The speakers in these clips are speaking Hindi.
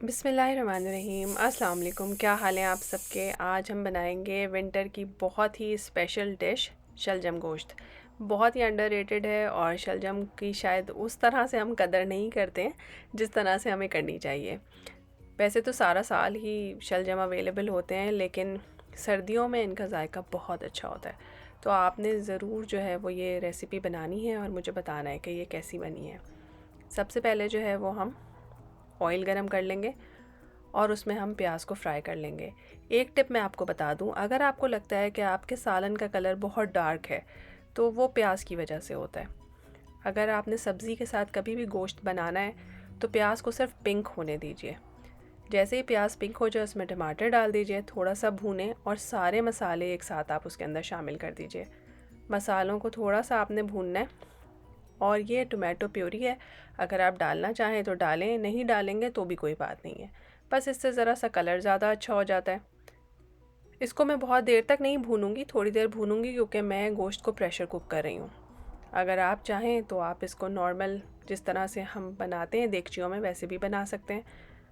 बिस्मिल्लाहिर्रहमानिर्रहीम। अस्सलाम वालेकुम। क्या हाल है आप सबके। आज हम बनाएंगे विंटर की बहुत ही स्पेशल डिश शलजम गोश्त। बहुत ही अंडररेटेड है और शलजम की शायद उस तरह से हम कदर नहीं करते हैं जिस तरह से हमें करनी चाहिए। वैसे तो सारा साल ही शलजम अवेलेबल होते हैं, लेकिन सर्दियों में इनका ज़ायका बहुत अच्छा होता है। तो आपने ज़रूर जो है वो ये रेसिपी बनानी है और मुझे बताना है कि ये कैसी बनी है। सबसे पहले जो है वो हम ऑयल गरम कर लेंगे और उसमें हम प्याज को फ्राई कर लेंगे। एक टिप मैं आपको बता दूं, अगर आपको लगता है कि आपके सालन का कलर बहुत डार्क है तो वो प्याज की वजह से होता है। अगर आपने सब्ज़ी के साथ कभी भी गोश्त बनाना है तो प्याज को सिर्फ पिंक होने दीजिए। जैसे ही प्याज पिंक हो जाए उसमें टमाटर डाल दीजिए, थोड़ा सा भूनें और सारे मसाले एक साथ आप उसके अंदर शामिल कर दीजिए। मसालों को थोड़ा सा आपने भूनना है। और ये टोमेटो प्यूरी है, अगर आप डालना चाहें तो डालें, नहीं डालेंगे तो भी कोई बात नहीं है। बस इससे ज़रा सा कलर ज़्यादा अच्छा हो जाता है। इसको मैं बहुत देर तक नहीं भूनूंगी, थोड़ी देर भूनूंगी क्योंकि मैं गोश्त को प्रेशर कुक कर रही हूँ। अगर आप चाहें तो आप इसको नॉर्मल जिस तरह से हम बनाते हैं देगचियों में वैसे भी बना सकते हैं।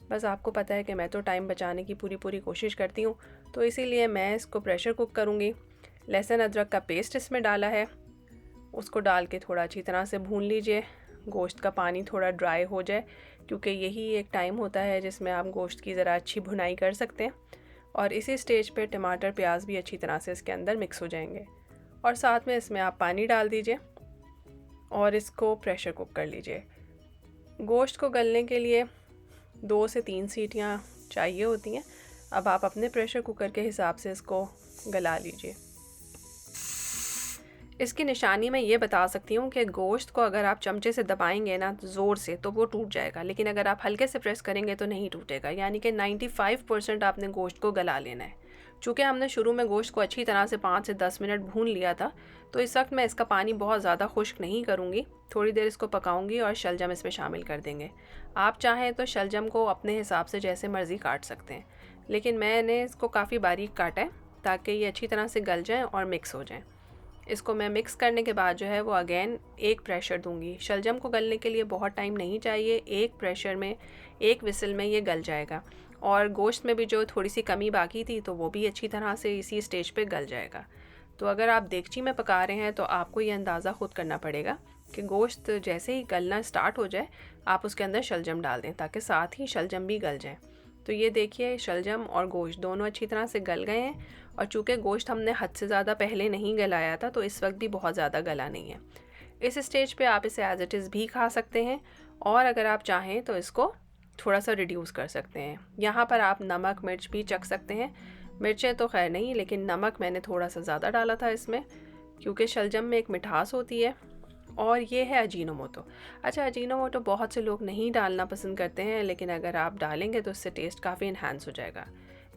बस आपको पता है कि मैं तो टाइम बचाने की पूरी पूरी कोशिश करती हूँ, तो इसीलिए मैं इसको प्रेशर कुक करूँगी। लहसुन अदरक का पेस्ट इसमें डाला है, उसको डाल के थोड़ा अच्छी तरह से भून लीजिए। गोश्त का पानी थोड़ा ड्राई हो जाए, क्योंकि यही एक टाइम होता है जिसमें आप गोश्त की ज़रा अच्छी भुनाई कर सकते हैं। और इसी स्टेज पे टमाटर प्याज भी अच्छी तरह से इसके अंदर मिक्स हो जाएंगे और साथ में इसमें आप पानी डाल दीजिए और इसको प्रेशर कुक कर लीजिए। गोश्त को गलने के लिए 2 से 3 सीटियाँ चाहिए होती हैं। अब आप अपने प्रेशर कुकर के हिसाब से इसको गला लीजिए। इसकी निशानी मैं ये बता सकती हूँ कि गोश्त को अगर आप चमचे से दबाएंगे ना ज़ोर से तो वो टूट जाएगा, लेकिन अगर आप हल्के से प्रेस करेंगे तो नहीं टूटेगा। यानी कि 95% आपने गोश्त को गला लेना है। चूँकि हमने शुरू में गोश्त को अच्छी तरह से 5 से 10 मिनट भून लिया था, तो इस वक्त मैं इसका पानी बहुत ज़्यादा खुश्क नहीं करूँगी। थोड़ी देर इसको पकाऊँगी और शलजम इसमें शामिल कर देंगे। आप चाहें तो शलजम को अपने हिसाब से जैसे मर्ज़ी काट सकते हैं, लेकिन मैंने इसको काफ़ी बारीक काटा है ताकि ये अच्छी तरह से गल जाएँ और मिक्स हो जाएँ। इसको मैं मिक्स करने के बाद जो है वो अगेन एक प्रेशर दूंगी। शलजम को गलने के लिए बहुत टाइम नहीं चाहिए, एक प्रेशर में, एक विसल में ये गल जाएगा। और गोश्त में भी जो थोड़ी सी कमी बाकी थी तो वो भी अच्छी तरह से इसी स्टेज पे गल जाएगा। तो अगर आप देगची में पका रहे हैं तो आपको ये अंदाज़ा ख़ुद करना पड़ेगा कि गोश्त जैसे ही गलना स्टार्ट हो जाए आप उसके अंदर शलजम डाल दें ताकि साथ ही शलजम भी गल जाए। तो ये देखिए शलजम और गोश्त दोनों अच्छी तरह से गल गए हैं। और चूँकि गोश्त हमने हद से ज़्यादा पहले नहीं गलाया था तो इस वक्त भी बहुत ज़्यादा गला नहीं है। इस स्टेज पे आप इसे एज इट इज़ भी खा सकते हैं और अगर आप चाहें तो इसको थोड़ा सा रिड्यूस कर सकते हैं। यहाँ पर आप नमक मिर्च भी चख सकते हैं। मिर्चें तो खैर नहीं, लेकिन नमक मैंने थोड़ा सा ज़्यादा डाला था इसमें, क्योंकि शलजम में एक मिठास होती है। और ये है अजीनोमोटो। अच्छा, अजीनोमोटो बहुत से लोग नहीं डालना पसंद करते हैं, लेकिन अगर आप डालेंगे तो इससे टेस्ट काफ़ी इन्हांस हो जाएगा।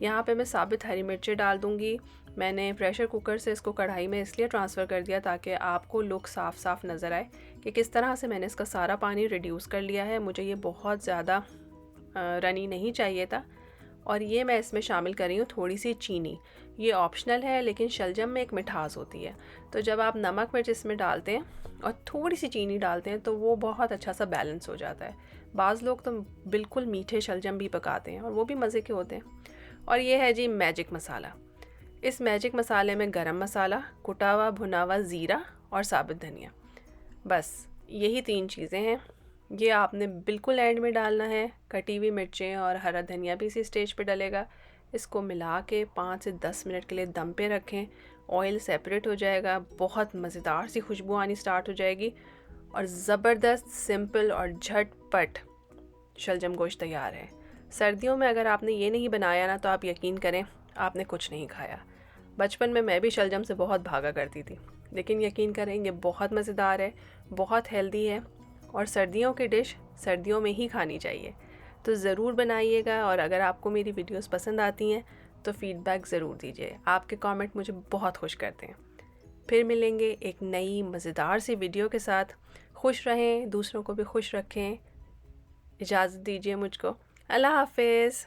यहाँ पे मैं साबित हरी मिर्चें डाल दूँगी। मैंने प्रेशर कुकर से इसको कढ़ाई में इसलिए ट्रांसफ़र कर दिया ताकि आपको लुक साफ़ साफ़ नज़र आए कि किस तरह से मैंने इसका सारा पानी रिड्यूस कर लिया है। मुझे ये बहुत ज़्यादा रनी नहीं चाहिए था। और ये मैं इसमें शामिल कर रही हूँ थोड़ी सी चीनी। ये ऑप्शनल है, लेकिन शलजम में एक मिठास होती है, तो जब आप नमक मिर्च इसमें डालते हैं और थोड़ी सी चीनी डालते हैं तो वो बहुत अच्छा सा बैलेंस हो जाता है। बाज़ लोग तो बिल्कुल मीठे शलजम भी पकाते हैं और वो भी मज़े के होते हैं। और ये है जी मैजिक मसाला। इस मैजिक मसाले में गरम मसाला, कुटा हुआ भुना हुआ ज़ीरा और साबुत धनिया, बस यही 3 चीज़ें हैं। ये आपने बिल्कुल एंड में डालना है। कटी हुई मिर्चें और हरा धनिया भी इसी स्टेज पे डलेगा। इसको मिला के 5 से 10 मिनट के लिए दम पे रखें। ऑयल सेपरेट हो जाएगा, बहुत मज़ेदार सी खुशबू आनी स्टार्ट हो जाएगी और ज़बरदस्त सिंपल और झटपट शलजम गोश्त तैयार है। सर्दियों में अगर आपने ये नहीं बनाया ना तो आप यकीन करें आपने कुछ नहीं खाया। बचपन में मैं भी शलजम से बहुत भागा करती थी, लेकिन यकीन करें ये बहुत मज़ेदार है, बहुत हेल्दी है और सर्दियों की डिश सर्दियों में ही खानी चाहिए। तो ज़रूर बनाइएगा और अगर आपको मेरी वीडियोस पसंद आती हैं तो फ़ीडबैक ज़रूर दीजिए। आपके कमेंट मुझे बहुत खुश करते हैं। फिर मिलेंगे एक नई मज़ेदार सी वीडियो के साथ। खुश रहें, दूसरों को भी खुश रखें। इजाज़त दीजिए मुझको। अल्लाह हाफ़िज़।